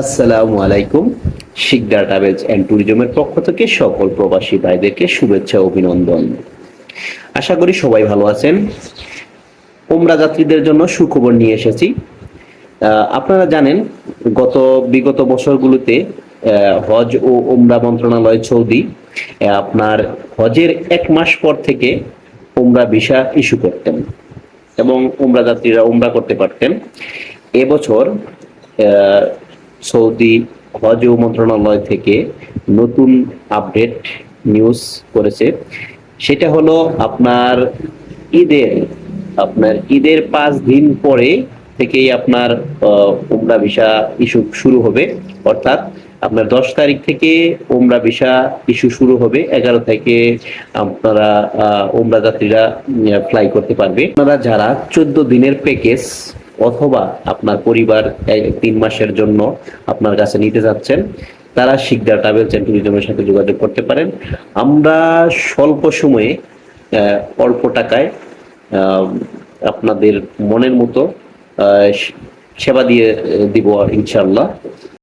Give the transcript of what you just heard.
আসসালামু আলাইকুম। Sikdar travels and ট্যুরিজমের পক্ষ থেকে সকল প্রবাসী ভাইদেরকে শুভেচ্ছা ও অভিনন্দন। আশা করি সবাই ভালো আছেন। উমরা যাত্রীদের জন্য সুখবর নিয়ে এসেছি। আপনারা জানেন, বিগত বছরগুলোতে হজ ও উমরা মন্ত্রণালয় সৌদি আপনার হজের 1 মাস পর থেকে উমরা ভিসা ইস্যু করতেন এবং উমরা যাত্রীরা উমরা করতে পারতেন। এবছর সৌদি হজ ও মন্ত্রণালয় থেকে নতুন আপডেট নিউজ করেছে। সেটা হলো ঈদের ঈদের 5 দিন পরে থেকেই আপনার উমরা ভিসা ইস্যু শুরু হবে। অর্থাৎ আপনার 10 তারিখ থেকে উমরা ভিসা ইস্যু শুরু হবে। 11 থেকে আপনারা উমরা যাত্রীরা ফ্লাই করতে পারবে। আপনারা যারা 14 দিনের প্যাকেজ অথবা আপনার পরিবার 3 মাসের জন্য আপনার কাছে নিতে যাচ্ছেন, তারা শিকদার ট্রাভেলস এন্ড ট্যুরিজমের সাথে যোগাযোগ করতে পারেন। আমরা স্বল্প সময়ে অল্প টাকায় আপনাদের মনের মতো সেবা দিয়ে দিব ইনশাআল্লাহ।